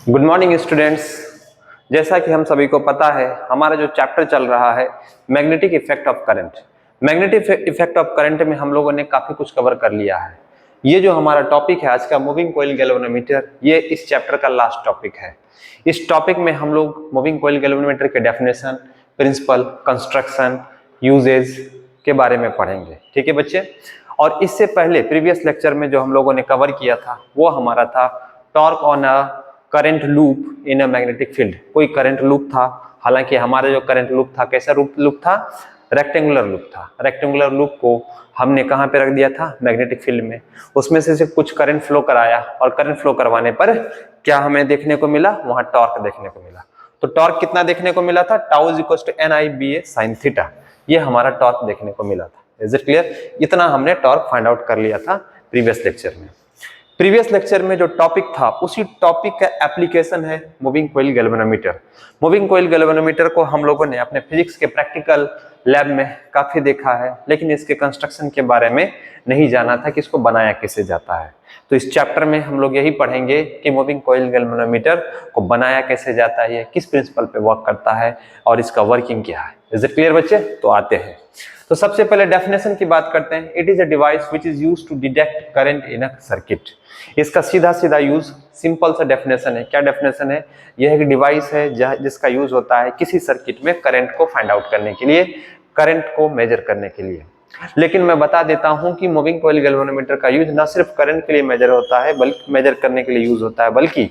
Good morning students. जैसा कि हम सभी को पता है, हमारा जो चैप्टर चल रहा है magnetic effect of current. Magnetic effect of current में हम लोगों ने काफी कुछ कवर कर लिया है। ये जो हमारा टॉपिक है आज का मूविंग कॉइल गैल्वेनोमीटर, ये इस चैप्टर का लास्ट टॉपिक है। इस टॉपिक में हम लोग मूविंग कॉइल गैल्वेनोमीटर के डेफिनेशन, प्रिंसिपल, कंस्ट्रक्शन, यूजेज के बारे में पढ़ेंगे। ठीक है बच्चे। और इससे पहले प्रीवियस लेक्चर में जो हम लोगों ने कवर किया था वो हमारा था torque on a current loop in a magnetic field. कोई करंट लूप था, हालांकि हमारा जो करंट लूप था कैसा लूप था? रेक्टेंगुलर लूप था। रेक्टेंगुलर लूप को हमने कहां पे रख दिया था? मैग्नेटिक फील्ड में। उसमें से कुछ करंट फ्लो कराया और करंट फ्लो करवाने पर क्या हमें देखने को मिला? वहां टॉर्क देखने को मिला। तो टॉर्क कितना देखने को मिला था? Tau is equal to NIBA sin theta. ये हमारा टॉर्क देखने को मिला था। Is it clear? इतना हमने टॉर्क फाइंड आउट कर लिया था प्रीवियस लेक्चर में। प्रीवियस लेक्चर में जो टॉपिक था उसी टॉपिक का एप्लीकेशन है moving coil galvanometer. Moving coil galvanometer को हम लोगों ने अपने फिजिक्स के प्रैक्टिकल लैब में काफी देखा है, लेकिन इसके कंस्ट्रक्शन के बारे में नहीं जाना था कि इसको बनाया कैसे जाता है। तो इस चैप्टर में हम लोग यही पढ़ेंगे कि मूविंग कॉइल गैल्वेनोमीटर को बनाया कैसे जाता है, किस प्रिंसिपल पे वर्क करता है और इसका वर्किंग क्या है। इज इट क्लियर बच्चे? तो आते हैं। तो सबसे पहले डेफिनेशन की बात करते हैं। It is a device which is used to detect current in a circuit. इसका सीधा सीधा यूज, सिंपल सा डेफिनेशन है। क्या डेफिनेशन है? यह एक डिवाइस है जिसका यूज होता है किसी सर्किट में करंट को फाइंड आउट करने के लिए, करंट को मेजर करने के लिए। लेकिन मैं बता देता हूं कि मूविंग कॉइल गैल्वेनोमीटर का यूज न सिर्फ करंट के लिए मेजर होता है, बल्कि मेजर करने के लिए यूज होता है, बल्कि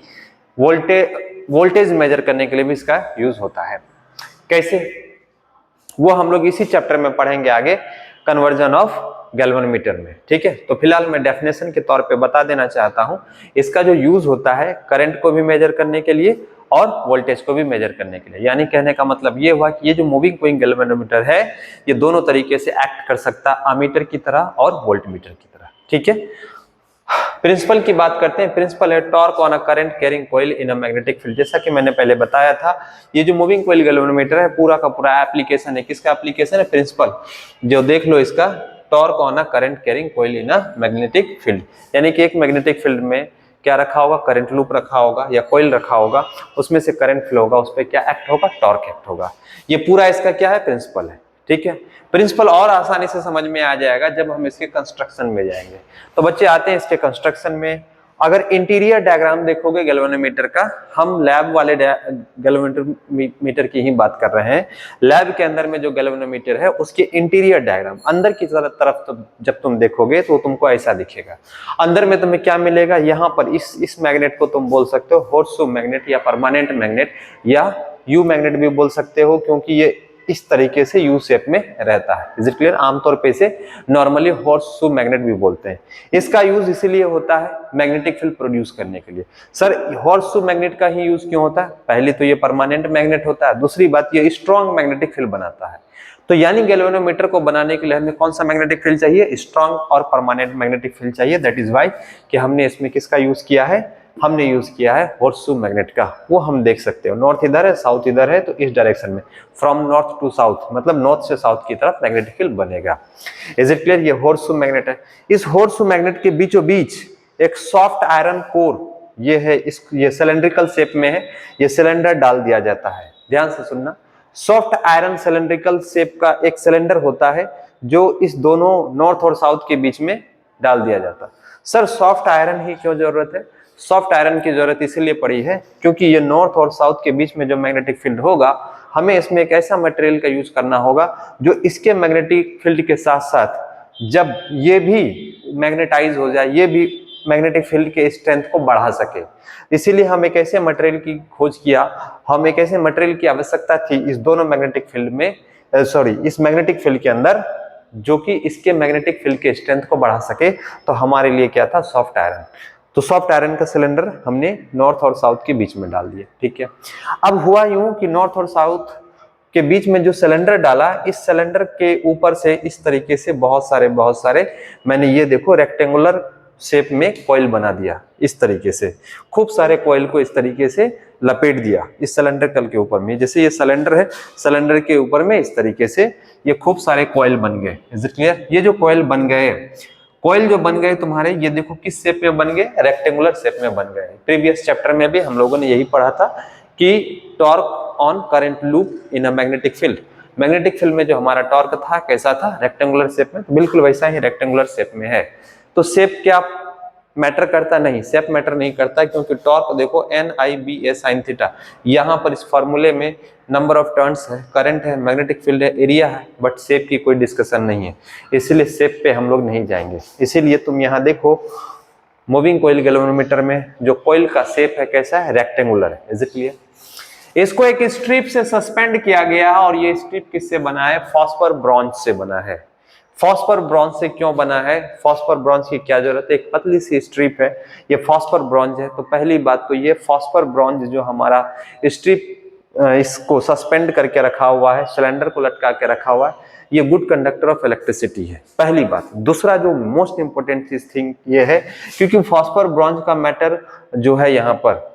वोल्टेज मेजर करने के लिए भी इसका यूज होता है। कैसे? वो हम लोग इसी चैप्टर में पढ़ेंगे आगे, कन्वर्जन ऑफ गैल्वेनोमीटर में। ठीक है। तो फिलहाल मैं डेफिनेशन के तौर पे बता देना चाहता हूं, इसका जो यूज होता है करंट को भी मेजर करने के लिए और वोल्टेज को भी मेजर करने के लिए। यानी कहने का मतलब ये हुआ कि ये जो मूविंग कॉइल गैल्वेनोमीटर है ये दोनों तरीके से एक्ट कर सकता है, अमीटर की तरह और वोल्टमीटर की तरह। ठीक है। प्रिंसिपल की बात करते हैं। प्रिंसिपल है torque on a current carrying coil in a magnetic field. जैसा कि मैंने पहले बताया था, ये जो मूविंग कॉइल गैल्वेनोमीटर है पूरा का पूरा एप्लीकेशन है। किसका एप्लीकेशन है? प्रिंसिपल। जो देख लो इसका, torque on a current carrying coil in a magnetic field. यानी कि एक मैग्नेटिक फील्ड में क्या रखा होगा? करंट लूप रखा होगा या कॉइल रखा होगा, उसमें से करंट फ्लो होगा, उस पर क्या एक्ट होगा? टॉर्क एक्ट होगा। ये पूरा इसका क्या है? प्रिंसिपल है। ठीक है। प्रिंसिपल और आसानी से समझ में आ जाएगा जब हम इसके कंस्ट्रक्शन में जाएंगे। तो बच्चे आते हैं इसके कंस्ट्रक्शन में। अगर इंटीरियर डायग्राम देखोगे गैल्वेनोमीटर का, हम लैब वाले गैल्वेनोमीटर की ही बात कर रहे हैं। लैब के अंदर में जो गैल्वेनोमीटर है उसके इंटीरियर डायग्राम अंदर की तरफ तो जब तुम देखोगे तो तुमको ऐसा दिखेगा। अंदर में तुम्हें क्या मिलेगा? यहाँ पर इस मैग्नेट को तुम बोल सकते हो हॉर्सशू मैग्नेट या परमानेंट मैग्नेट या यू मैग्नेट भी बोल सकते हो, क्योंकि ये इस तरीके से यू शेप में रहता है। Is it clear? आमतौर पे इसे नॉर्मली हॉर्सशू मैग्नेट भी बोलते हैं। इसका यूज इसीलिए होता है मैग्नेटिक फील्ड प्रोड्यूस करने के लिए। सर हॉर्सशू मैग्नेट का ही यूज क्यों होता है? पहले तो ये परमानेंट मैग्नेट होता है, दूसरी बात ये स्ट्रॉन्ग मैग्नेटिक फील्ड बनाता है। तो यानी गैल्वेनोमीटर को बनाने के लिए हमें कौन सा मैग्नेटिक फील्ड चाहिए? स्ट्रॉन्ग और परमानेंट मैग्नेटिक फील्ड चाहिए। दैट इज वाई कि हमने इसमें किसका यूज किया है? हमने यूज किया है हॉर्सशू मैग्नेट का। वो हम देख सकते हो, नॉर्थ इधर है, साउथ इधर है, तो इस डायरेक्शन में फ्रॉम नॉर्थ टू साउथ, मतलब नॉर्थ से साउथ की तरफ मैग्नेटिक फील्ड बनेगा। Is it clear? ये हॉर्सशू मैग्नेट है। इस हॉर्सशू मैग्नेट के बीचों बीच एक सॉफ्ट आयरन कोर, ये है, ये सिलेंड्रिकल शेप में है, ये सिलेंडर डाल दिया जाता है। ध्यान से सुनना, सॉफ्ट आयरन सिलेंड्रिकल शेप का एक सिलेंडर होता है जो इस दोनों नॉर्थ और साउथ के बीच में डाल दिया जाता है। सर सॉफ्ट आयरन ही क्यों जरूरत है? सॉफ्ट आयरन की जरूरत इसलिए पड़ी है क्योंकि ये नॉर्थ और साउथ के बीच में जो मैग्नेटिक फील्ड होगा, हमें इसमें एक ऐसा मटेरियल का यूज करना होगा जो इसके मैग्नेटिक फील्ड के साथ साथ जब ये भी मैग्नेटाइज हो जाए, ये भी मैग्नेटिक फील्ड के स्ट्रेंथ को बढ़ा सके। इसीलिए हम एक ऐसे मटेरियल की खोज किया, हम एक ऐसे मटेरियल की आवश्यकता थी इस दोनों मैग्नेटिक फील्ड में, इस मैग्नेटिक फील्ड के अंदर, जो कि इसके मैग्नेटिक फील्ड के स्ट्रेंथ को बढ़ा सके। तो हमारे लिए क्या था? Soft iron. तो सॉफ्ट आयरन का सिलेंडर हमने नॉर्थ और साउथ के बीच में डाल दिया। ठीक है। अब हुआ यूं कि नॉर्थ और साउथ के बीच में जो सिलेंडर डाला, इस सिलेंडर के ऊपर से इस तरीके से बहुत सारे मैंने ये देखो रेक्टेंगुलर शेप में कॉइल बना दिया। इस तरीके से खूब सारे कॉइल को इस तरीके से लपेट दिया इस सिलेंडर कल के ऊपर में। जैसे ये सिलेंडर है, सिलेंडर के ऊपर में इस तरीके से ये खूब सारे कॉइल बन गए। Is it clear? ये जो कॉइल बन गए, कॉइल जो बन गए तुम्हारे, ये देखो किस शेप में बन गए, रेक्टेंगुलर शेप में बन गए। प्रीवियस चैप्टर में भी हम लोगों ने यही पढ़ा था कि torque on current loop in a magnetic field. Magnetic field में जो हमारा टॉर्क था कैसा था, रेक्टेंगुलर शेप में, तो बिल्कुल वैसा ही रेक्टेंगुलर शेप में है। तो शेप क्या मैटर करता, नहीं, शेप मैटर नहीं करता, क्योंकि टॉर्क देखो NIBA sin थीटा, यहाँ पर इस फॉर्मूले में नंबर ऑफ टर्न्स है, करंट है, मैग्नेटिक फील्ड है, एरिया है, बट शेप की कोई डिस्कशन नहीं है, इसीलिए शेप पे हम लोग नहीं जाएंगे। इसीलिए तुम यहाँ देखो मूविंग कॉइल गैल्वेनोमीटर में जो कॉइल का शेप है कैसा है, रेक्टेंगुलर है। Is it clear? इसको एक स्ट्रिप से सस्पेंड किया गया और ये स्ट्रिप किससे बना है, फॉस्फर ब्रॉन्ज से बना है। फॉस्फर ब्रॉन्ज से क्यों बना है, फॉस्फर ब्रॉन्ज की क्या जरूरत है, एक पतली सी स्ट्रिप है, ये फॉस्फर ब्रॉन्ज है। तो पहली बात तो ये फॉस्फर ब्रॉन्ज जो हमारा स्ट्रिप इसको सस्पेंड करके रखा हुआ है, सिलेंडर को लटका के रखा हुआ है, ये गुड कंडक्टर ऑफ इलेक्ट्रिसिटी है, पहली बात। दूसरा जो मोस्ट इंपोर्टेंट चीज थिंग ये है, क्योंकि फॉस्फर ब्रॉन्ज का मैटर जो है यहाँ पर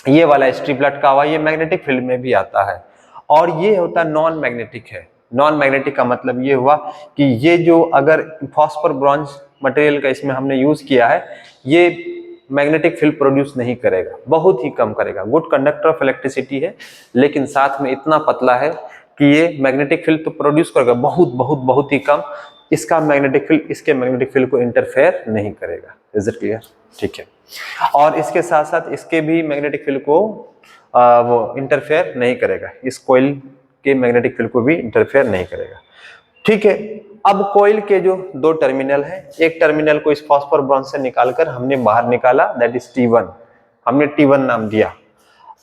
ये वाला स्ट्रिप लटका हुआ, ये मैग्नेटिक फील्ड में भी आता है, और ये होता नॉन मैग्नेटिक है। नॉन मैग्नेटिक का मतलब ये हुआ कि ये जो अगर फॉस्फर ब्रॉन्ज मटेरियल का इसमें हमने यूज किया है, ये मैग्नेटिक फील्ड प्रोड्यूस नहीं करेगा, बहुत ही कम करेगा। गुड कंडक्टर ऑफ इलेक्ट्रिसिटी है, लेकिन साथ में इतना पतला है कि ये मैग्नेटिक फील्ड तो प्रोड्यूस करेगा बहुत बहुत बहुत ही कम, इसका मैग्नेटिक फील्ड इसके मैग्नेटिक फील्ड को इंटरफेयर नहीं करेगा। Is it clear? ठीक है। और इसके साथ साथ इसके भी मैग्नेटिक फील्ड को वो इंटरफेयर नहीं करेगा, इस कॉइल के मैग्नेटिक फील्ड को भी इंटरफेयर नहीं करेगा। ठीक है। अब कॉइल के जो दो टर्मिनल है, एक टर्मिनल को इस फॉस्फर ब्रॉन्ज से निकालकर हमने बाहर निकाला, दैट इज T1, हमने T1 नाम दिया।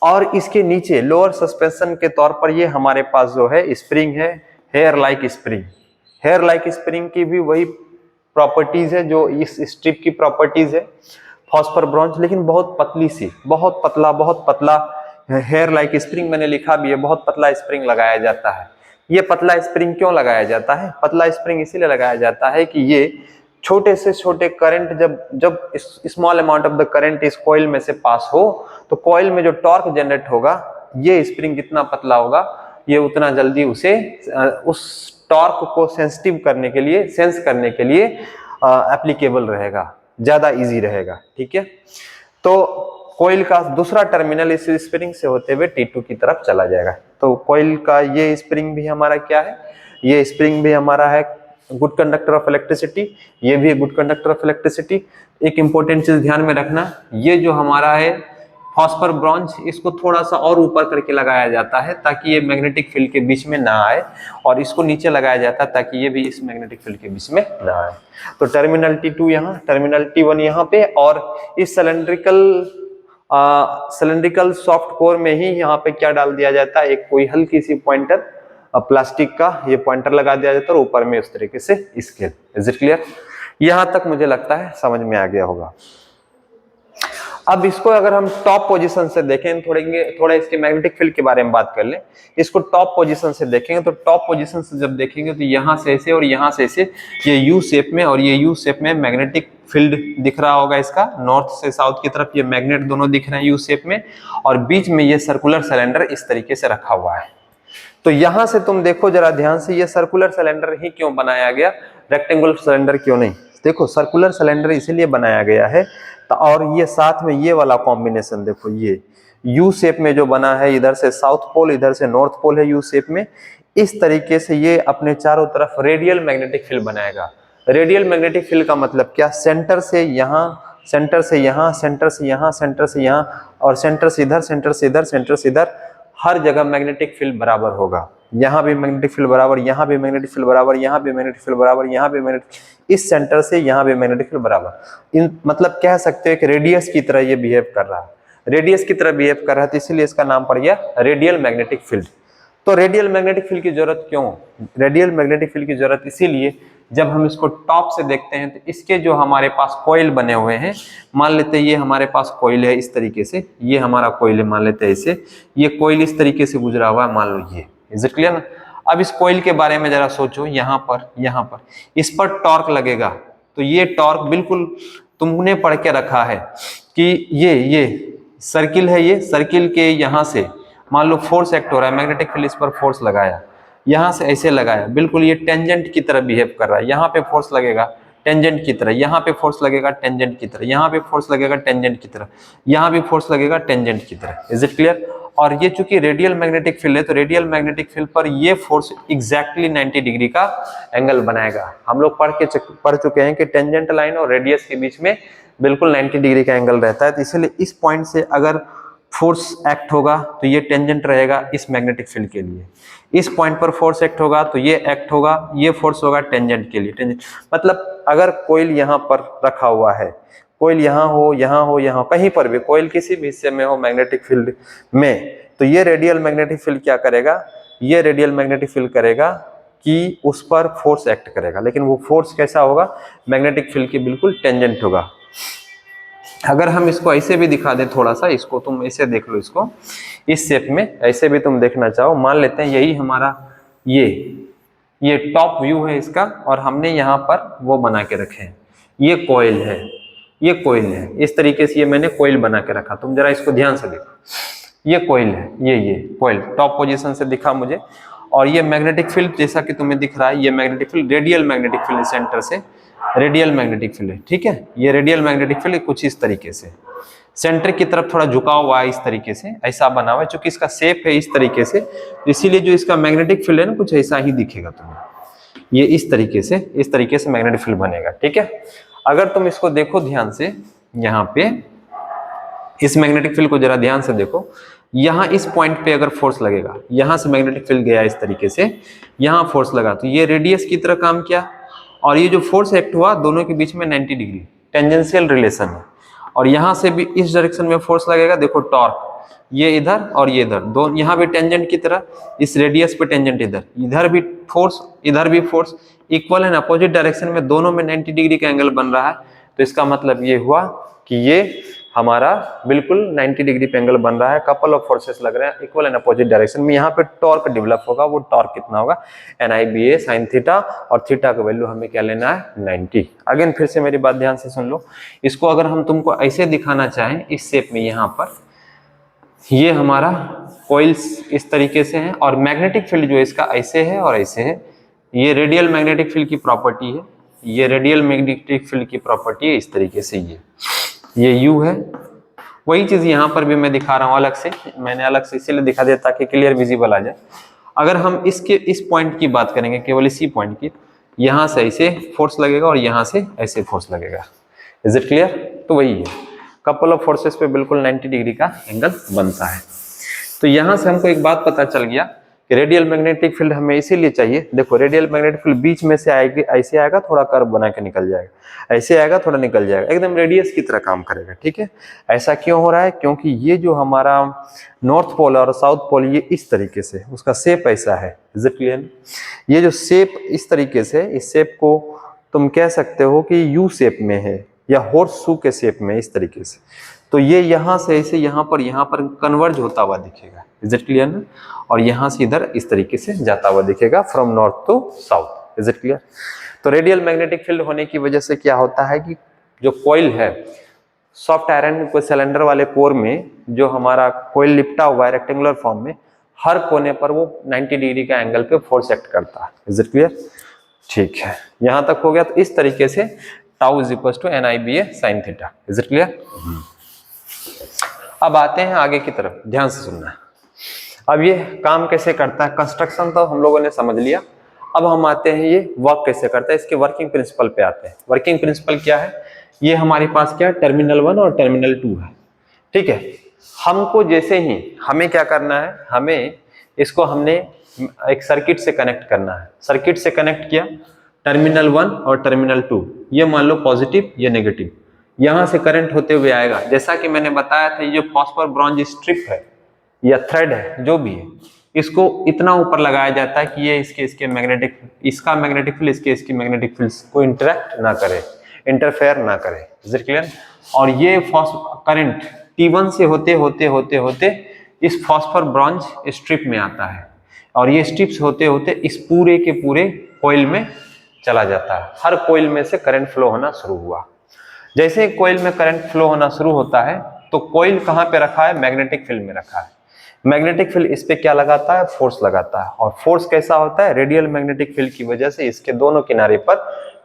और इसके नीचे लोअर सस्पेंशन के तौर पर ये हमारे पास जो है स्प्रिंग है, hair like spring. Hair like spring की भी वही प्रॉपर्टीज है जो इस स्ट्रिप की प्रॉपर्टीज है, फॉस्फर ब्रॉन्ज, लेकिन बहुत पतली सी, बहुत पतला हेयर लाइक स्प्रिंग मैंने लिखा भी है, बहुत पतला स्प्रिंग लगाया जाता है। ये पतला स्प्रिंग क्यों लगाया जाता है, पतला स्प्रिंग इसीलिए लगाया जाता है कि ये छोटे से छोटे करंट जब small amount of the current इस कॉइल में से पास हो, तो कॉइल में जो टॉर्क जनरेट होगा, ये स्प्रिंग जितना पतला होगा ये उतना जल्दी उसे उस टॉर्क को सेंस करने के लिए एप्लीकेबल रहेगा, ज्यादा इजी रहेगा। ठीक है। तो कॉइल का दूसरा टर्मिनल इस स्प्रिंग से होते हुए T2 की तरफ चला जाएगा। तो कॉइल का ये स्प्रिंग भी हमारा क्या है, ये स्प्रिंग भी हमारा है गुड कंडक्टर ऑफ इलेक्ट्रिसिटी, ये भी गुड कंडक्टर ऑफ इलेक्ट्रिसिटी। एक इंपॉर्टेंट चीज ध्यान में रखना, ये जो हमारा है फॉस्फर ब्रॉन्ज, इसको थोड़ा सा और ऊपर करके लगाया जाता है ताकि ये मैग्नेटिक फील्ड के बीच में ना आए, और इसको नीचे लगाया जाता है ताकि ये भी इस मैग्नेटिक फील्ड के बीच में ना आए। तो टर्मिनल T2 यहाँ, टर्मिनल T1 यहाँ पे, और इस सिलेंड्रिकल सॉफ्ट कोर में ही यहाँ पे क्या डाल दिया जाता है, एक कोई हल्की सी पॉइंटर प्लास्टिक का ये पॉइंटर लगा दिया जाता है, और ऊपर में उस तरीके से स्केल। Is it clear? यहां तक मुझे लगता है समझ में आ गया होगा। अब इसको अगर हम टॉप पोजीशन से देखें, थोड़ा इसके मैग्नेटिक फील्ड के बारे में बात कर लें। इसको टॉप पोजीशन से देखेंगे, तो टॉप पोजीशन से जब देखेंगे तो यहाँ से ऐसे और यहाँ से ऐसे ये यू शेप में, और ये यू शेप में मैग्नेटिक फील्ड दिख रहा होगा इसका, नॉर्थ से साउथ की तरफ ये मैग्नेट दोनों दिख रहे हैं यू शेप में, और बीच में ये सर्कुलर सिलेंडर इस तरीके से रखा हुआ है। तो यहां से तुम देखो जरा ध्यान से, ये सर्कुलर सिलेंडर ही क्यों बनाया गया, रेक्टेंगुलर सिलेंडर क्यों नहीं? देखो सर्कुलर सिलेंडर इसीलिए बनाया गया है, तो और ये साथ में ये वाला कॉम्बिनेशन देखो, ये यू शेप में जो बना है, इधर से साउथ पोल इधर से नॉर्थ पोल है यू शेप में, इस तरीके से ये अपने चारों तरफ रेडियल मैग्नेटिक फील्ड बनाएगा। रेडियल मैग्नेटिक फील्ड का मतलब क्या, सेंटर से यहाँ, सेंटर से यहाँ, सेंटर से यहाँ, सेंटर से यहाँ, और सेंटर से इधर, सेंटर से इधर, सेंटर से इधर, हर जगह मैग्नेटिक फील्ड बराबर होगा। यहाँ भी मैग्नेटिक फील्ड बराबर, यहाँ भी मैग्नेटिक फील्ड बराबर, यहाँ भी मैग्नेटिक फील्ड बराबर, यहाँ भी मैग्नेटिक, इस सेंटर से यहाँ भी मैग्नेटिक फील्ड बराबर। इन मतलब कह सकते हैं कि रेडियस की तरह ये बिहेव कर रहा है, रेडियस की तरह बिहेव कर रहा है, तो इसीलिए इसका नाम पड़ गया रेडियल मैग्नेटिक फील्ड। तो रेडियल मैग्नेटिक फील्ड की जरूरत क्यों, रेडियल मैग्नेटिक फील्ड की जरूरत इसीलिए, जब हम इसको टॉप से देखते हैं तो इसके जो हमारे पास कॉइल बने हुए हैं, मान लेते हैं ये हमारे पास कॉइल है इस तरीके से, ये हमारा कॉइल है मान लेते हैं इसे, ये कॉइल इस तरीके से गुजरा हुआ है मान लो ये। इज इट क्लियर ना? अब इस कॉइल के बारे में जरा सोचो, यहाँ पर इस पर टॉर्क लगेगा, तो ये टॉर्क बिल्कुल तुमने पढ़ के रखा है कि ये सर्किल है, ये सर्किल के यहाँ से मान लो फोर्स एक्ट हो रहा है, मैग्नेटिक फील्ड इस पर फोर्स लगाया, यहाँ से ऐसे लगाया, बिल्कुल ये टेंजेंट की तरह बिहेव कर रहा है, यहाँ पे फोर्स लगेगा, टेंजेंट की तरह, यहाँ पे फोर्स लगेगा टेंजेंट की तरह, यहाँ पे फोर्स लगेगा टेंजेंट की तरह, यहाँ भी फोर्स लगेगा टेंजेंट की तरह। Is it clear? और ये चूंकि रेडियल मैग्नेटिक फील्ड है तो रेडियल मैग्नेटिक फील्ड पर ये फोर्स एग्जैक्टली 90 डिग्री का एंगल बनाएगा। हम लोग पढ़ चुके हैं कि टेंजेंट लाइन और रेडियस के बीच में बिल्कुल 90 डिग्री का एंगल रहता है, तो इसलिए इस पॉइंट से अगर फोर्स एक्ट होगा तो ये टेंजेंट रहेगा इस मैग्नेटिक फील्ड के लिए, इस पॉइंट पर फोर्स एक्ट होगा तो ये एक्ट होगा, ये फोर्स होगा टेंजेंट के लिए। टेंजेंट मतलब अगर कोइल यहाँ पर रखा हुआ है, कोइल यहाँ हो, यहाँ हो, यहाँ कहीं पर भी, कोइल किसी भी हिस्से में हो मैग्नेटिक फील्ड में, तो ये रेडियल मैग्नेटिक फील्ड क्या करेगा, ये रेडियल मैग्नेटिक फील्ड करेगा कि उस पर फोर्स एक्ट करेगा, लेकिन वो फोर्स कैसा होगा, मैग्नेटिक फील्ड के बिल्कुल टेंजेंट होगा। अगर हम इसको ऐसे भी दिखा दें थोड़ा सा, इसको तुम ऐसे देख लो, इसको इस शेप में ऐसे भी तुम देखना चाहो, मान लेते हैं यही हमारा ये टॉप व्यू है इसका, और हमने यहाँ पर वो बना के रखे हैं, ये कॉइल है, ये कॉइल है, इस तरीके से ये मैंने कॉइल बना के रखा। तुम जरा इसको ध्यान से देखो, ये कॉइल है, ये कॉइल टॉप पोजीशन से दिखा मुझे, और ये मैग्नेटिक फील्ड जैसा कि तुम्हें दिख रहा है, ये magnetic field radial magnetic field centre से रेडियल मैग्नेटिक फील्ड है, ठीक है। ये रेडियल मैग्नेटिक फील्ड कुछ इस तरीके से सेंटर की तरफ थोड़ा झुका हुआ है, इस तरीके से ऐसा बना हुआ है, चूंकि इसका शेप है इस तरीके से, इसीलिए जो इसका मैग्नेटिक फील्ड है ना कुछ ऐसा ही दिखेगा तुम्हें, ये इस तरीके से मैग्नेटिक फील्ड बनेगा, ठीक है। अगर तुम इसको देखो ध्यान से, यहाँ पे इस मैग्नेटिक फील्ड को जरा ध्यान से देखो, यहाँ इस पॉइंट पे अगर फोर्स लगेगा, यहाँ से मैग्नेटिक फील्ड गया इस तरीके से, यहाँ फोर्स लगा तो ये रेडियस की तरह काम किया, और ये जो फोर्स एक्ट हुआ दोनों के बीच में 90 डिग्री टेंजेंशियल रिलेशन है, और यहाँ से भी इस डायरेक्शन में फोर्स लगेगा, देखो टॉर्क, ये इधर और ये इधर, दोनों यहाँ भी टेंजेंट की तरह, इस रेडियस पे टेंजेंट इधर भी फोर्स, इधर भी force, equal and opposite direction में, दोनों में 90 डिग्री का एंगल बन रहा है। तो इसका मतलब ये हुआ कि ये हमारा बिल्कुल 90 डिग्री पे एंगल बन रहा है, कपल ऑफ फोर्सेस लग रहे हैं इक्वल एंड अपोजिट डायरेक्शन में। यहाँ पे टॉर्क डेवलप होगा, वो टॉर्क कितना होगा, NIBA sin थीटा, और थीटा का वैल्यू हमें क्या लेना है, 90। अगेन फिर से मेरी बात ध्यान से सुन लो, इसको अगर हम तुमको ऐसे दिखाना चाहें इस शेप में, यहाँ पर ये हमारा कॉइल्स इस तरीके से है, और मैग्नेटिक फील्ड जो है इसका ऐसे है और ऐसे है, ये रेडियल मैग्नेटिक फील्ड की प्रॉपर्टी है, ये रेडियल मैग्नेटिक फील्ड की प्रॉपर्टी है इस तरीके से, ये U है। वही चीज यहाँ पर भी मैं दिखा रहा हूँ अलग से, मैंने अलग से इसीलिए दिखा दिया ताकि क्लियर विजिबल आ जाए। अगर हम इस पॉइंट की बात करेंगे, केवल इसी पॉइंट की, यहाँ से ऐसे फोर्स लगेगा और यहाँ से ऐसे फोर्स लगेगा, इज इट क्लियर? तो वही है, कपल ऑफ फोर्सेस पे बिल्कुल 90 डिग्री का एंगल बनता है। तो यहाँ से हमको एक बात पता चल गया कि रेडियल मैग्नेटिक फील्ड हमें इसीलिए चाहिए, देखो रेडियल मैग्नेटिक फील्ड बीच में से आएगी, ऐसे आएगा थोड़ा कर्व बना के निकल जाएगा, ऐसे आएगा थोड़ा निकल जाएगा, एकदम रेडियस की तरह काम करेगा, ठीक है। ऐसा क्यों हो रहा है, क्योंकि ये जो हमारा नॉर्थ पोल और साउथ पोल ये इस तरीके से, उसका शेप ऐसा है, इज इट क्लियर? ये जो शेप इस तरीके से, इस शेप को तुम कह सकते हो कि यू शेप में है या हॉर्स शू के शेप में इस तरीके से, तो ये यहाँ से ऐसे यहाँ पर कन्वर्ज होता हुआ दिखेगा, इज इट क्लियर ना? और यहाँ से इधर इस तरीके से जाता हुआ दिखेगा from north to south, is it clear? तो रेडियल मैग्नेटिक फील्ड होने की वजह से क्या होता है कि जो कॉइल है, सॉफ्ट आयरन को सिलेंडर वाले कोर में जो हमारा कॉइल लिपटा हुआ है रेक्टेंगुलर फॉर्म में, हर कोने पर वो 90 डिग्री का एंगल पे फोर्स एक्ट करता है, इज इट क्लियर? ठीक है, यहां तक हो गया। तो इस तरीके से tau is equal to NIBA sin theta, is it clear? अब आते हैं आगे की तरफ, ध्यान से सुनना। अब ये काम कैसे करता है, कंस्ट्रक्शन तो हम लोगों ने समझ लिया, अब हम आते हैं ये वर्क कैसे करता है, इसके वर्किंग प्रिंसिपल पे आते हैं। वर्किंग प्रिंसिपल क्या है, ये हमारे पास क्या है, टर्मिनल 1 और टर्मिनल 2 है, ठीक है। हमको जैसे ही हमें क्या करना है, हमें इसको हमने एक सर्किट से कनेक्ट करना है, सर्किट से कनेक्ट किया, टर्मिनल 1 और टर्मिनल 2, ये मान लो पॉजिटिव ये नेगेटिव, यहां से करंट होते हुए आएगा। जैसा कि मैंने बताया था, ये जो फॉस्फोर ब्रॉन्ज स्ट्रिप है या थ्रेड है जो भी है, इसको इतना ऊपर लगाया जाता है कि ये इसका मैग्नेटिक फील्ड इसकी मैग्नेटिक फील्ड को इंटरेक्ट ना करे, इंटरफेयर ना करे, इज इट क्लियर? और ये करंट T1 से होते होते होते होते इस फॉस्फोर ब्रॉन्ज स्ट्रिप में आता है, और ये स्ट्रिप्स होते होते इस पूरे के पूरे कॉइल में चला जाता है। हर कॉइल में से करंट फ्लो होना शुरू हुआ। जैसे ही कॉइल में करंट फ्लो होना शुरू होता है तो कॉइल कहाँ पे रखा है, मैग्नेटिक फील्ड में रखा है। मैग्नेटिक फील्ड इस पे क्या लगाता है, फोर्स लगाता है, और फोर्स कैसा होता है, रेडियल मैग्नेटिक फील्ड की वजह से इसके दोनों किनारे पर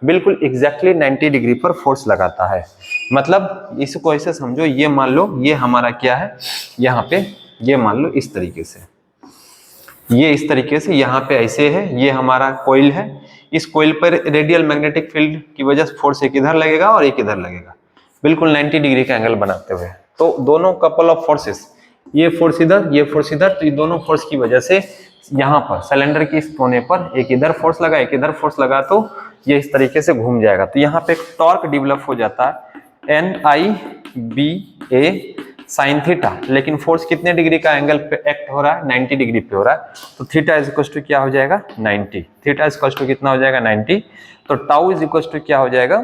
बिल्कुल एग्जैक्टली 90 डिग्री पर फोर्स लगाता है। मतलब इसको ऐसे समझो, ये मान लो ये हमारा क्या है, यहाँ पे ये मान लो इस तरीके से, ये इस तरीके से यहाँ पे ऐसे है, ये हमारा कॉइल है। इस कॉइल पर रेडियल मैग्नेटिक फील्ड की वजह से फोर्स एक इधर लगेगा और एक इधर लगेगा, बिल्कुल 90 डिग्री का एंगल बनाते हुए। तो दोनों कपल ऑफ फोर्सेस, ये फोर्स इधर, ये फोर्स इधर, तो ये दोनों फोर्स की वजह से यहाँ पर सिलेंडर के इस कोने पर एक इधर फोर्स लगा, एक इधर फोर्स लगा, तो ये इस तरीके से घूम जाएगा। तो यहाँ पे एक टॉर्क डेवलप हो जाता है NIBA साइन थीटा। लेकिन फोर्स कितने डिग्री का एंगल पे एक्ट हो रहा है, 90 डिग्री पे हो रहा है। तो थीटा इज इक्वल टू क्या हो जाएगा, 90। थीटा इज इक्वल टू कितना हो जाएगा, 90। तो टाउ इज इक्वल टू क्या हो जाएगा,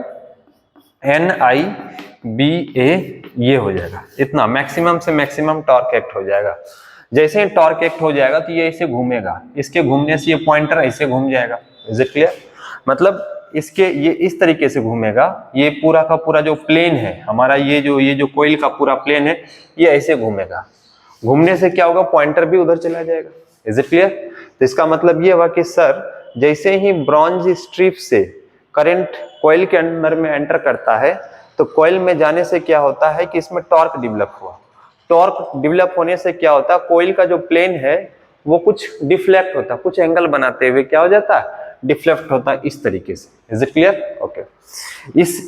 NIBA, ये हो जाएगा इतना। मैक्सिमम से मैक्सिमम टॉर्क एक्ट हो जाएगा। जैसे ही टॉर्क एक्ट हो जाएगा तो ये ऐसे घूमेगा, इसके घूमने से ये पॉइंटर ऐसे घूम जाएगा। Is it clear? मतलब इसके ये इस तरीके से घूमेगा, ये पूरा का पूरा जो प्लेन है हमारा, ये जो कॉइल का पूरा प्लेन है, ये ऐसे घूमेगा। घूमने से क्या होगा, पॉइंटर भी उधर चला जाएगा। Is it clear? तो इसका मतलब ये हुआ कि सर जैसे ही ब्रॉन्ज स्ट्रिप से करंट कॉइल के अंदर में एंटर करता है, तो कॉइल में जाने से क्या होता है कि इसमें टॉर्क डेवलप हुआ। टॉर्क डेवलप होने से क्या होता है, कॉइल का जो प्लेन है वो कुछ डिफ्लेक्ट होता है, कुछ एंगल बनाते हुए क्या हो जाता है, डिफ्लेक्ट होता है इस तरीके से। Is it clear? ओके। इस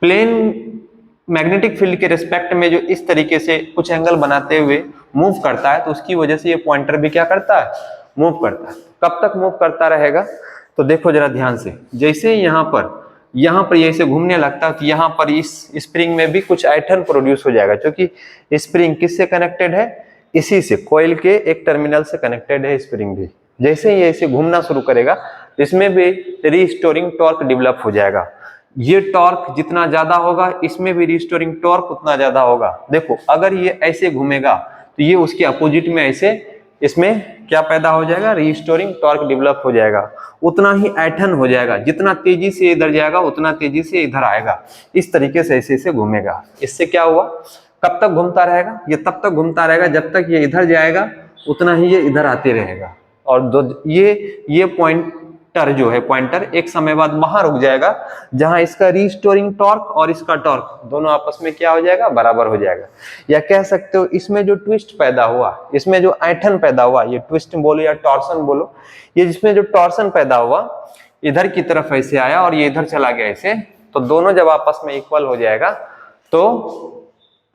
प्लेन मैग्नेटिक फील्ड के रिस्पेक्ट में जो इस तरीके से कुछ एंगल बनाते हुए मूव करता है, तो उसकी वजह से ये पॉइंटर भी क्या करता है, मूव करता है। कब तक मूव करता रहेगा, तो देखो जरा ध्यान से, जैसे यहाँ पर ये ऐसे घूमने लगता है, तो यहाँ पर इस स्प्रिंग में भी कुछ आयतन प्रोड्यूस हो जाएगा, क्योंकि स्प्रिंग किससे कनेक्टेड है, इसी से, कॉइल के एक टर्मिनल से कनेक्टेड है स्प्रिंग भी। जैसे ही ये ऐसे घूमना शुरू करेगा, इसमें भी रीस्टोरिंग टॉर्क डेवलप हो जाएगा। ये टॉर्क जितना ज्यादा होगा, इसमें भी रीस्टोरिंग टॉर्क उतना ज्यादा होगा। देखो अगर ये ऐसे घूमेगा तो ये उसके अपोजिट में ऐसे, इसमें क्या पैदा हो जाएगा, रीस्टोरिंग टॉर्क डेवलप हो जाएगा। उतना ही आयतन हो जाएगा, जितना तेजी से इधर जाएगा उतना तेजी से इधर आएगा। इस तरीके से ऐसे ऐसे घूमेगा। इससे क्या हुआ, कब तक घूमता रहेगा, ये तब तक घूमता रहेगा जब तक ये इधर जाएगा उतना ही ये इधर आते रहेगा। और ये पॉइंटर जो है, पॉइंटर एक समय बाद वहां रुक जाएगा जहां इसका रीस्टोरिंग टॉर्क और इसका टॉर्क दोनों आपस में क्या हो जाएगा, बराबर हो जाएगा। या कह सकते हो इसमें जो ट्विस्ट पैदा हुआ, इसमें जो आयतन पैदा हुआ, ये ट्विस्ट बोलो या टॉर्सन बोलो, ये जिसमें जो टॉर्सन पैदा हुआ इधर की तरफ ऐसे आया और ये इधर चला गया ऐसे, तो दोनों जब आपस में इक्वल हो जाएगा तो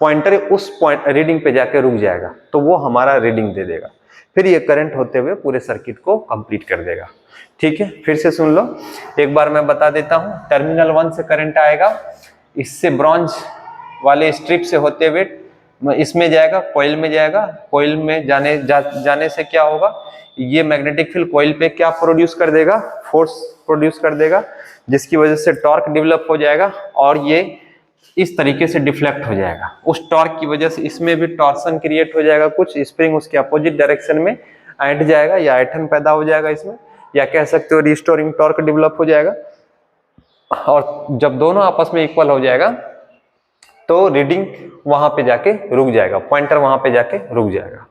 पॉइंटर उस पॉइंट रीडिंग पे जाके रुक जाएगा, तो वो हमारा रीडिंग दे देगा। फिर ये करंट होते हुए पूरे सर्किट को कंप्लीट कर देगा। ठीक है, फिर से सुन लो, एक बार मैं बता देता हूं। टर्मिनल 1 से करंट आएगा, इससे ब्रॉन्ज वाले स्ट्रिप से होते हुए इसमें जाएगा, कॉइल में जाएगा। कॉइल में जाने से क्या होगा, ये मैग्नेटिक फील्ड कॉइल पे क्या प्रोड्यूस कर देगा, फोर्स प्रोड्यूस कर देगा, जिसकी वजह से टॉर्क डेवलप हो जाएगा और ये इस तरीके से डिफ्लेक्ट हो जाएगा। उस टॉर्क की वजह से इसमें भी टॉर्सन क्रिएट हो जाएगा, कुछ स्प्रिंग उसके अपोजिट डायरेक्शन में ऐंठ जाएगा या आयतन पैदा हो जाएगा इसमें, या कह सकते हो रिस्टोरिंग टॉर्क डेवलप हो जाएगा। और जब दोनों आपस में इक्वल हो जाएगा तो रीडिंग वहां पे जाके रुक जाएगा, पॉइंटर वहां पे जाके रुक जाएगा।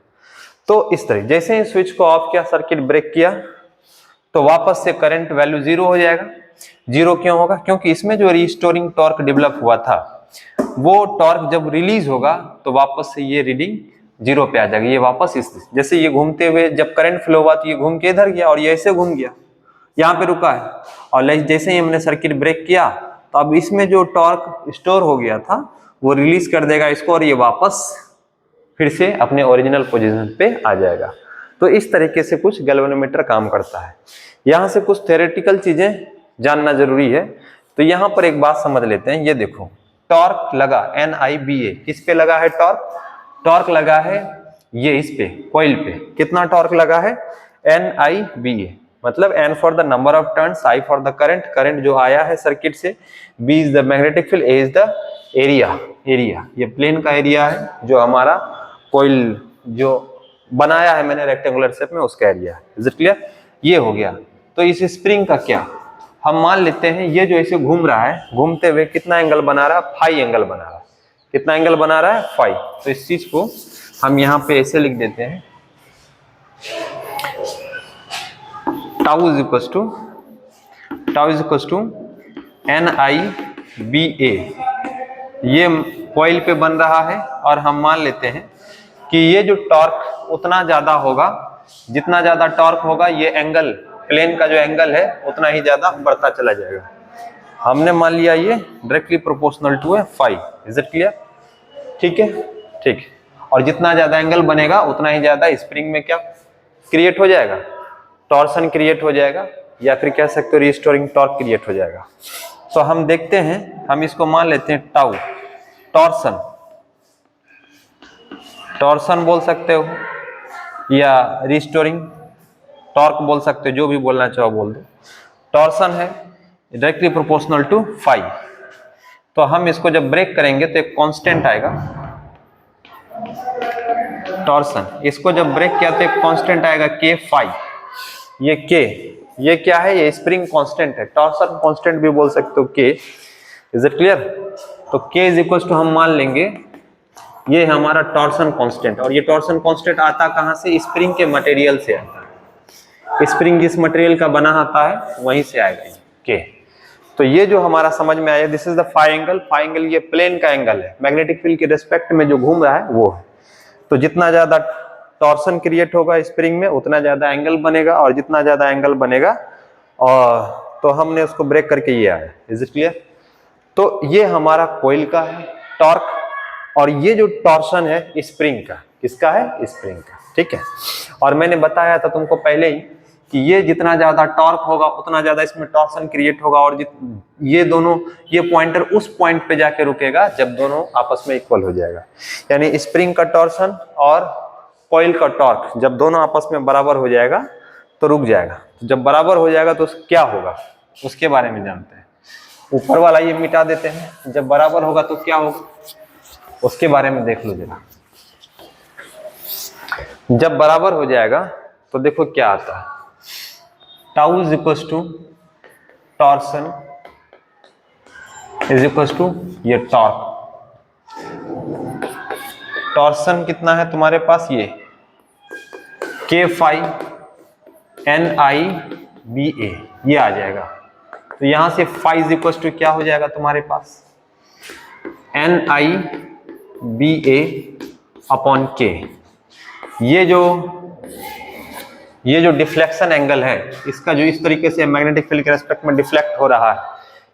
तो इस तरह जैसे ही स्विच को ऑफ किया, सर्किट ब्रेक किया, तो वापस से करंट वैल्यू 0 हो जाएगा। 0 क्यों होगा, क्योंकि इसमें जो रिस्टोरिंग टॉर्क डेवलप हुआ था, वो टॉर्क जब रिलीज होगा तो वापस से ये रीडिंग 0 पे आ जाएगी। ये वापस इस, जैसे ये घूमते हुए जब करंट फ्लो हुआ तो ये घूम के इधर गया और ये ऐसे घूम गया, यहाँ पे रुका है। और जैसे ही हमने सर्किट ब्रेक किया तो अब इसमें जो टॉर्क स्टोर हो गया था वो रिलीज कर देगा इसको, और ये वापस फिर से अपने ओरिजिनल पोजीशन पे आ जाएगा। तो इस तरीके से कुछ गैल्वेनोमीटर काम करता है। यहाँ से कुछ थ्योरेटिकल चीजें जानना जरूरी है। तो यहाँ पर एक बात समझ लेते हैं, ये देखो टॉर्क लगा NIBA, किस पे लगा है टॉर्क, टॉर्क लगा है ये इस पे, कॉइल पे। कितना टॉर्क लगा है, NIBA, मतलब N for the number of turns, I for the current, current जो आया है सर्किट से, B is the magnetic field, A is the area, ये प्लेन का एरिया है जो हमारा कॉइल जो बनाया है मैंने रेक्टेंगुलर शेप में, उसका एरिया है। Is it clear? ये हो गया। तो इस स्प्रिंग का क्या, हम मान लेते हैं ये जो ऐसे घूम रहा है, घूमते हुए कितना एंगल बना रहा है, फाई एंगल बना रहा है। कितना एंगल बना रहा है, फाई। तो इस चीज को हम यहाँ पे ऐसे लिख देते हैं, tau is equal to NiBa ये कॉइल पे बन रहा है और हम मान लेते हैं कि ये जो टॉर्क उतना ज्यादा होगा, जितना ज्यादा टॉर्क होगा ये एंगल, प्लेन का जो एंगल है उतना ही ज्यादा बढ़ता चला जाएगा। हमने मान लिया ये डायरेक्टली प्रोपोर्शनल टू है फाई। Is it clear? ठीक है, ठीक। और जितना ज्यादा एंगल बनेगा उतना ही ज्यादा स्प्रिंग में क्या क्रिएट हो जाएगा, टॉर्सन क्रिएट हो जाएगा, या फिर कह सकते हो रिस्टोरिंग टॉर्क क्रिएट हो जाएगा। तो हम देखते हैं, हम इसको मान लेते हैं टाउ, टॉर्सन, टॉर्सन बोल सकते हो या रिस्टोरिंग टॉर्क बोल सकते हो, जो भी बोलना चाहो बोल दो। टॉर्सन है डायरेक्टली प्रोपोर्शनल टू फाई। तो हम इसको जब ब्रेक करेंगे तो एक कांस्टेंट आएगा टॉर्सन, इसको जब ब्रेक किया तो एक कांस्टेंट आएगा के फाई। ये के, ये क्या है? ये स्प्रिंग कांस्टेंट है, टॉर्सन कांस्टेंट भी बोल सकते हो के। Is it clear? तो के इज इक्वल टू हम मान लेंगे ये हमारा टॉर्सन कांस्टेंट, और ये टॉर्सन कांस्टेंट आता कहां से? स्प्रिंग के मटेरियल से आता है। स्प्रिंग जिस मटेरियल का बना आता है वहीं से आएगा ये के। तो ये जो हमारा समझ में आया, this is the phi angle. Phi angle ये प्लेन का एंगल है, मैग्नेटिक फील्ड के रिस्पेक्ट में जो घूम रहा है वो है। तो जितना ज्यादा टॉर्सन क्रिएट होगा स्प्रिंग में उतना ज्यादा एंगल बनेगा, और जितना ज्यादा एंगल बनेगा और तो हमने उसको ब्रेक करके ये आया। Is it clear? तो ये हमारा कॉइल का है टॉर्क, और ये जो टॉर्सन है स्प्रिंग का, किसका है? स्प्रिंग का। ठीक है, और मैंने बताया था तुमको पहले ही कि ये जितना ज्यादा टॉर्क होगा उतना ज्यादा इसमें टॉर्सन क्रिएट होगा, और ये दोनों, ये पॉइंटर उस पॉइंट पे जाके रुकेगा जब दोनों आपस में इक्वल हो जाएगा। यानी स्प्रिंग का टॉर्सन और कॉइल का टॉर्क जब दोनों आपस में बराबर हो जाएगा तो रुक जाएगा। तो जब बराबर हो जाएगा तो क्या होगा उसके बारे में जानते हैं। ऊपर वाला ये मिटा देते हैं, जब बराबर होगा तो क्या होगा उसके बारे में देख लो जरा। जब बराबर हो जाएगा तो देखो क्या आता है, tau is equal to torsion is equal to ये टॉर्क। टॉर्सन कितना है तुम्हारे पास? ये के फाई NiBa ये आ जाएगा। तो यहां से फाई इज इक्वल टू क्या हो जाएगा तुम्हारे पास? NiBa अपॉन के। ये जो डिफ्लेक्शन एंगल है इसका जो इस तरीके से मैग्नेटिक फील्ड के रेस्पेक्ट में डिफ्लेक्ट हो रहा है,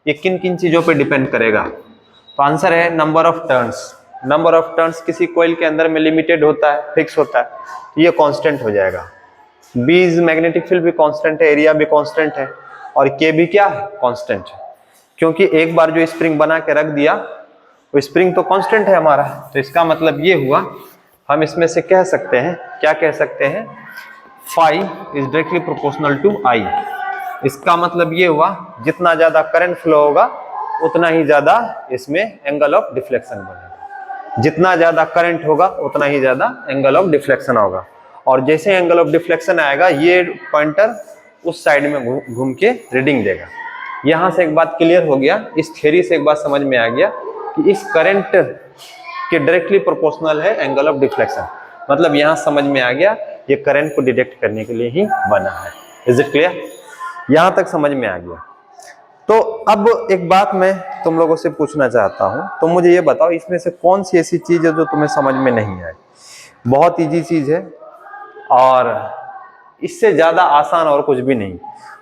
ये किन किन चीजों पे डिपेंड करेगा? तो आंसर है number of turns. Number of turns किसी कॉइल के अंदर में लिमिटेड होता है, फिक्स होता है, तो ये कांस्टेंट हो जाएगा। बी इज मैग्नेटिक फील्ड भी कांस्टेंट है, एरिया भी कांस्टेंट है, और के भी क्या है? कांस्टेंट है। क्योंकि एक बार जो स्प्रिंग बना के रख दिया वो स्प्रिंग तो कांस्टेंट है हमारा। तो इसका मतलब ये हुआ, हम इसमें से कह सकते हैं, क्या कह सकते हैं? Phi is directly proportional to I. इसका मतलब ये हुआ जितना ज्यादा करंट फ्लो होगा उतना ही ज्यादा इसमें एंगल ऑफ डिफ्लेक्शन बनेगा। जितना ज्यादा करंट होगा उतना ही ज्यादा एंगल ऑफ डिफ्लेक्शन होगा, और जैसे एंगल ऑफ डिफ्लेक्शन आएगा ये पॉइंटर उस साइड में घूम के रीडिंग देगा। यहां से एक बात क्लियर हो गया, इस थ्योरी से एक बात समझ में आ गया कि इस करंट के डायरेक्टली प्रोपोर्शनल है एंगल ऑफ डिफ्लेक्शन। मतलब यहां समझ में आ गया ये करंट को डिटेक्ट करने के लिए ही बना है। Is it clear? यहां तक समझ में आ गया। तो अब एक बात मैं तुम लोगों से पूछना चाहता हूं, तो मुझे ये बताओ इसमें से कौन सी ऐसी चीज है जो तुम्हें समझ में नहीं आई? बहुत इजी चीज है और इससे ज्यादा आसान और कुछ भी नहीं।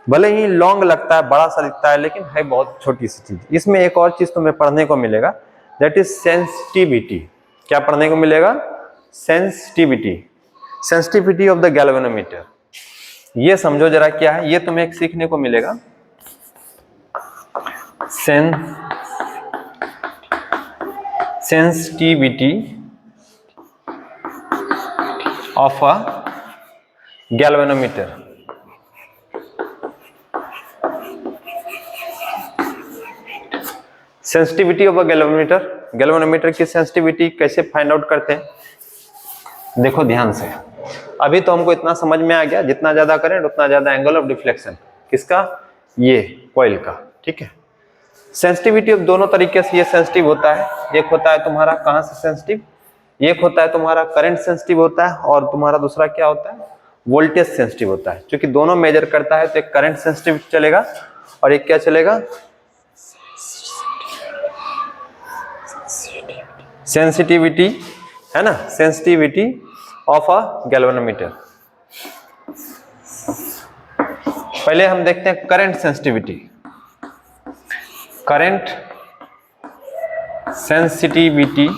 भले ही लॉन्ग लगता है, बड़ा सा दिखता है, लेकिन है बहुत छोटी सी चीज। इसमें एक और चीज तुम्हें पढ़ने को मिलेगा, दैट इज सेंसिटिविटी। क्या पढ़ने को मिलेगा? Sensitivity. Sensitivity of the galvanometer. ये समझो जरा क्या है, ये तुम्हें एक सीखने को मिलेगा। Sensitivity of a galvanometer. Sensitivity of a galvanometer. Galvanometer की सेंसिटिविटी कैसे फाइंड आउट करते हैं? देखो ध्यान से। अभी तो हमको इतना समझ में आ गया, जितना ज्यादा करंट उतना ज्यादा एंगल ऑफ डिफ्लेक्शन। किसका? ये कॉइल का। ठीक है। सेंसिटिविटी ऑफ दोनों तरीके से ये सेंसिटिव होता है। एक होता है तुम्हारा कहां से सेंसिटिव, एक होता है तुम्हारा करंट सेंसिटिव होता है, और तुम्हारा दूसरा क्या होता है? वोल्टेज सेंसिटिव होता है। क्योंकि दोनों मेजर करता है तो एक करंट सेंसिटिव चलेगा और एक क्या चलेगा? सेंसिटिविटी है ना, सेंसिटिविटी ऑफ अ गैल्वेनोमीटर। पहले हम देखते हैं current sensitivity. Current sensitivity,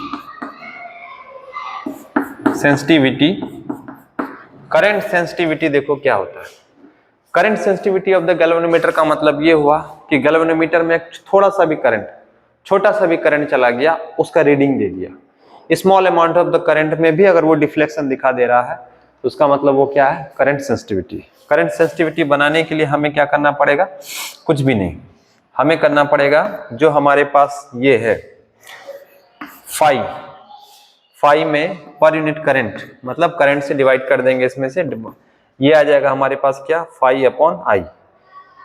current sensitivity देखो क्या होता है। Current sensitivity of the galvanometer का मतलब ये हुआ कि गैल्वेनोमीटर में थोड़ा सा भी करंट, छोटा सा भी करंट चला गया, उसका रीडिंग दे दिया। Small amount of the current में भी अगर वो डिफ्लेक्शन दिखा दे रहा है तो उसका मतलब वो क्या है, करंट सेंसिटिविटी। करंट सेंसिटिविटी बनाने के लिए हमें क्या करना पड़ेगा, कुछ भी नहीं, हमें करना पड़ेगा जो हमारे पास ये है फाई में पर यूनिट करंट, मतलब करंट से डिवाइड कर देंगे इसमें से, ये आ जाएगा हमारे पास क्या, फाई अपॉन आई।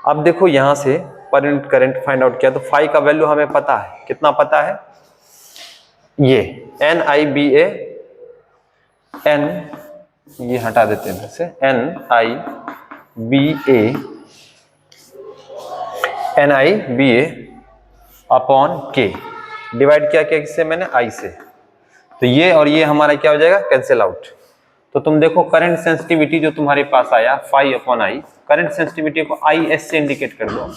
अब देखो यहां से per unit current find out किया तो फाई का वैल्यू हमें पता है, कितना पता है, ये N I B A N, ये हटा देते हैं से, N I B A upon के, डिवाइड किया क्या किससे मैंने, आई से, तो ये और ये हमारा क्या हो जाएगा, कैंसिल आउट। तो तुम देखो करंट सेंसिटिविटी जो तुम्हारे पास आया phi upon I, current sensitivity को आई एस से इंडिकेट कर दो,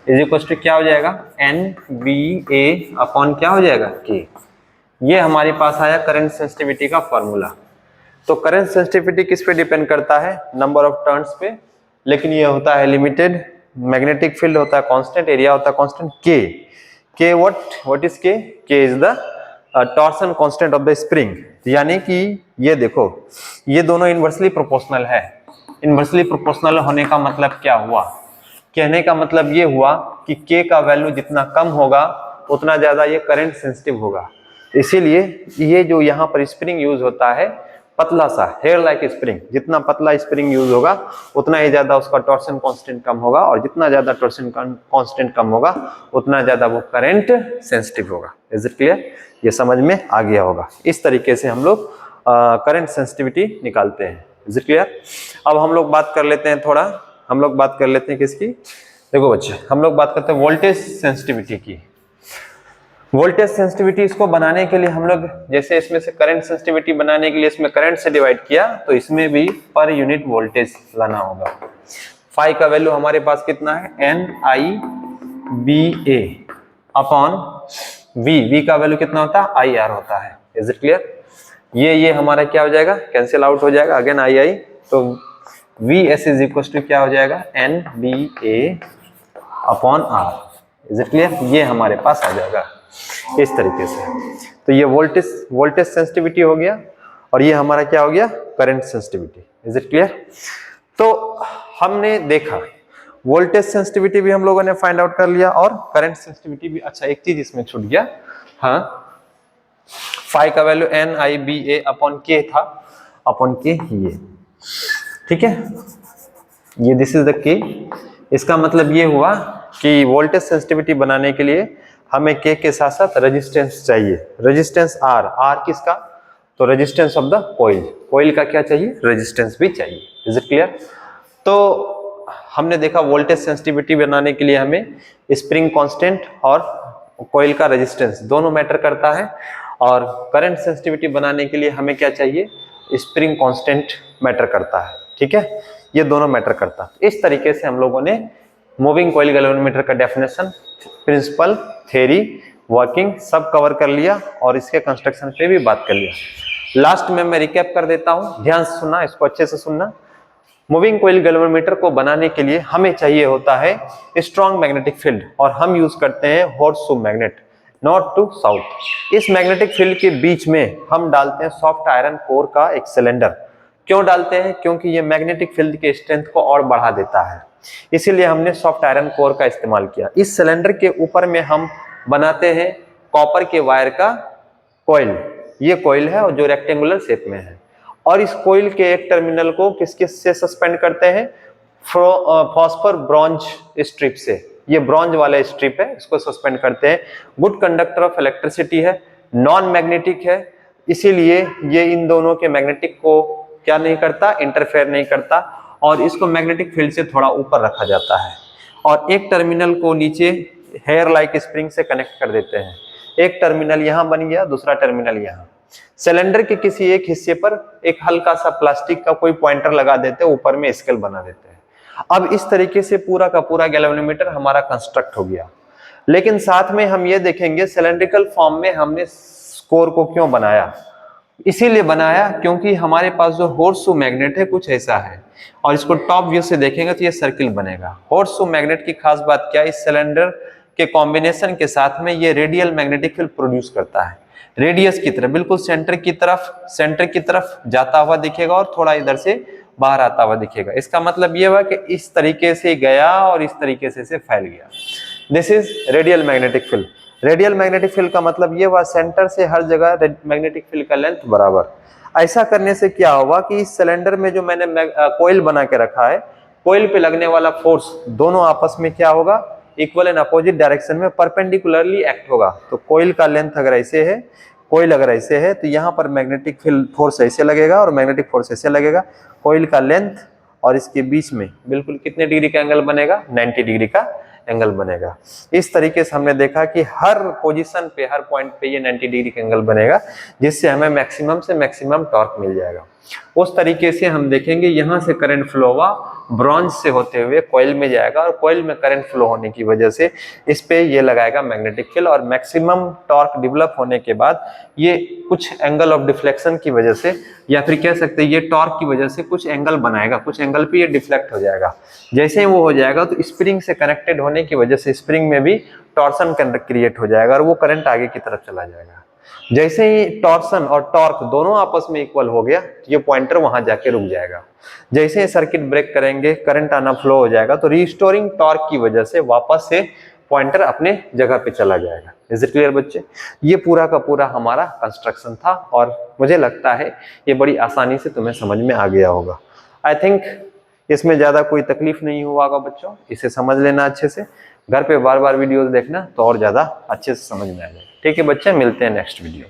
इज इक्वल टू क्या हो जाएगा, एन बी ए अपॉन क्या हो जाएगा, के। ये हमारे पास आया करंट सेंसिटिविटी का फॉर्मूला। तो करंट सेंसिटिविटी किस पे डिपेंड करता है, नंबर ऑफ टर्न्स पे, लेकिन ये होता है लिमिटेड, मैग्नेटिक फील्ड होता है कांस्टेंट, एरिया होता है कांस्टेंट, के व्हाट इज के is the torsion constant of the spring. यानी कि ये देखो ये दोनों इनवर्सली प्रोपोर्शनल है। इनवर्सली प्रोपोर्शनल होने का मतलब क्या हुआ, कहने का मतलब ये हुआ कि के का वैल्यू जितना कम होगा उतना ज्यादा ये करंट सेंसिटिव होगा। इसीलिए ये जो यहाँ पर स्प्रिंग यूज होता है पतला सा हेयर लाइक स्प्रिंग, जितना पतला स्प्रिंग यूज होगा उतना ही ज्यादा उसका टॉर्सन कांस्टेंट कम होगा, और जितना ज्यादा टॉर्सन कांस्टेंट कम होगा उतना ज्यादा वो करंट सेंसिटिव होगा। इज इट क्लियर, ये समझ में आ गया होगा। इस तरीके से हम लोग करंट सेंसिटिविटी निकालते हैं। Is it clear. अब हम लोग बात कर लेते हैं थोड़ा, हम लोग बात कर लेते हैं किसकी, देखो बच्चे हम लोग बात करते हैं वोल्टेज सेंसिटिविटी की। वोल्टेज सेंसिटिविटी इसको बनाने के लिए हम लोग जैसे इसमें से करंट सेंसिटिविटी बनाने के लिए इसमें करंट से डिवाइड किया, तो इसमें भी पर यूनिट वोल्टेज लाना होगा। फाई का वैल्यू हमारे पास कितना है, N I B A upon V का वैल्यू कितना होता है, आई आर होता है। Is it clear. ये हमारा क्या हो जाएगा, कैंसिल आउट हो जाएगा, अगेन आई, तो V S is equal to क्या हो जाएगा, N B A upon R. Is it clear, ये हमारे पास आ जाएगा इस तरीके से। तो ये वोल्टेज सेंसिटिविटी हो गया, और ये हमारा क्या हो गया, current sensitivity. Is it clear. तो हमने देखा वोल्टेज सेंसिटिविटी भी हम लोगों ने फाइंड आउट कर लिया, और करंट सेंसिटिविटी भी। अच्छा एक चीज इसमें छूट गया, हाँ, फाई का value N I B A upon के था, अपॉन के ये, ठीक है, ये दिस इज द के। इसका मतलब ये हुआ कि वोल्टेज सेंसिटिविटी बनाने के लिए हमें के साथ साथ रेजिस्टेंस चाहिए। रेजिस्टेंस आर किसका, तो रेजिस्टेंस ऑफ द कोइल का क्या चाहिए, रेजिस्टेंस भी चाहिए। Is it clear. तो हमने देखा वोल्टेज सेंसिटिविटी बनाने के लिए हमें स्प्रिंग कांस्टेंट और कोइल का रेजिस्टेंस दोनों मैटर करता है, और करंट सेंसिटिविटी बनाने के लिए हमें क्या चाहिए, स्प्रिंग कांस्टेंट मैटर करता है। ठीक है, ये दोनों मैटर करता है। इस तरीके से हम लोगों ने मूविंग कॉइल गैल्वेनोमीटर का डेफिनेशन, प्रिंसिपल, थ्योरी, वर्किंग सब कवर कर लिया, और इसके कंस्ट्रक्शन पे भी बात कर लिया। लास्ट में मैं रिकैप कर देता हूं, ध्यान से सुनना, इसको अच्छे से सुनना। मूविंग कॉइल गैल्वेनोमीटर को बनाने के लिए हमें चाहिए होता है स्ट्रॉन्ग मैग्नेटिक फील्ड, और हम यूज करते हैं horseshoe magnet, north to south. इस मैग्नेटिक फील्ड के बीच में हम डालते हैं सॉफ्ट आयरन कोर का एक सिलेंडर। क्यों डालते हैं, क्योंकि ये मैग्नेटिक फील्ड के स्ट्रेंथ को और बढ़ा देता है, इसीलिए हमने सॉफ्ट आयरन कोर का इस्तेमाल किया। इस सिलेंडर के ऊपर में हम बनाते हैं कॉपर के वायर का कॉइल, ये कॉइल है और जो रेक्टेंगुलर शेप में है, और इस कॉइल के एक टर्मिनल को किसके से सस्पेंड करते हैं, फॉस्फर ब्रॉन्ज स्ट्रिप से। ये ब्रॉन्ज वाला स्ट्रिप है, इसको सस्पेंड करते हैं। गुड कंडक्टर ऑफ इलेक्ट्रिसिटी है, नॉन मैग्नेटिक है, इसीलिए ये इन दोनों के मैग्नेटिक को क्या नहीं करता, इंटरफेयर नहीं करता, और इसको मैग्नेटिक फील्ड से थोड़ा ऊपर रखा जाता है, और एक टर्मिनल को नीचे हेयर लाइक स्प्रिंग से कनेक्ट कर देते हैं। एक टर्मिनल यहाँ बन गया, दूसरा टर्मिनल यहाँ। सिलेंडर के किसी एक हिस्से पर एक हल्का सा प्लास्टिक का कोई पॉइंटर लगा देते हैं, ऊपर में स्केल बना देते हैं। अब इस तरीके से पूरा का पूरा गैल्वेनोमीटर हमारा कंस्ट्रक्ट हो गया। लेकिन साथ में हम ये देखेंगे सिलेंड्रिकल फॉर्म में हमने कोर को क्यों बनाया। इसीलिए बनाया क्योंकि हमारे पास जो हॉर्सशू मैग्नेट है कुछ ऐसा है, और इसको टॉप व्यू से देखेंगे तो ये सर्किल बनेगा। हॉर्सशू मैग्नेट की खास बात क्या है, इस सिलेंडर के कॉम्बिनेशन के साथ में ये रेडियल मैग्नेटिक फील्ड प्रोड्यूस करता है। रेडियस की तरफ, बिल्कुल सेंटर की तरफ जाता हुआ दिखेगा और थोड़ा इधर से बाहर आता हुआ दिखेगा। इसका मतलब ये हुआ कि इस तरीके से गया और इस तरीके से फैल गया। This is radial magnetic field. Radial magnetic field का मतलब ये हुआ सेंटर से हर जगह मैग्नेटिक फील्ड का लेंथ बराबर। ऐसा करने से क्या होगा कि इस सिलेंडर में जो मैंने कोयल बना के रखा है, कोयल पे लगने वाला फोर्स दोनों आपस में क्या होगा, इक्वल एंड अपोजिट डायरेक्शन में परपेंडिकुलरली एक्ट होगा। तो कोयल का लेंथ अगर ऐसे है, कोयल अगर ऐसे है, तो यहाँ पर मैग्नेटिक फील्ड फोर्स ऐसे लगेगा और मैग्नेटिक फोर्स ऐसे लगेगा। कोयल का लेंथ और इसके बीच में बिल्कुल कितने डिग्री का एंगल बनेगा, 90 डिग्री का एंगल बनेगा। इस तरीके से हमने देखा कि हर पोजीशन पे, हर पॉइंट पे ये 90 डिग्री का एंगल बनेगा, जिससे हमें मैक्सिमम से मैक्सिमम टॉर्क मिल जाएगा। उस तरीके से हम देखेंगे यहाँ से करंट फ्लो हुआ, ब्रॉन्ज से होते हुए कॉइल में जाएगा और कॉइल में करंट फ्लो होने की वजह से इस पे ये लगाएगा मैग्नेटिक फील्ड, और मैक्सिमम टॉर्क डेवलप होने के बाद ये कुछ एंगल ऑफ डिफ्लेक्शन की वजह से, या फिर कह सकते हैं ये टॉर्क की वजह से कुछ एंगल बनाएगा, कुछ एंगल पे ये डिफ्लेक्ट हो जाएगा। जैसे ही वो हो जाएगा तो स्प्रिंग से कनेक्टेड होने की वजह से स्प्रिंग में भी टॉर्सन क्रिएट हो जाएगा और वो करंट आगे की तरफ चला जाएगा। जैसे ही टॉर्सन और टॉर्क दोनों आपस में इक्वल हो गया, ये पॉइंटर वहां जाके रुक जाएगा। जैसे ही सर्किट ब्रेक करेंगे, करंट आना फ्लो हो जाएगा, तो रिस्टोरिंग टॉर्क की वजह से वापस से पॉइंटर अपने जगह पे चला जाएगा। इज इट क्लियर बच्चे? ये पूरा का पूरा हमारा कंस्ट्रक्शन था और मुझे लगता है ये बड़ी आसानी से तुम्हें समझ में आ गया होगा। आई थिंक इसमें ज्यादा कोई तकलीफ नहीं हुआ होगा बच्चों, इसे समझ लेना अच्छे से। घर पे बार बार वीडियोस देखना तो और ज्यादा अच्छे से समझ में आ जाएगा। ठीक है बच्चे, मिलते हैं नेक्स्ट वीडियो।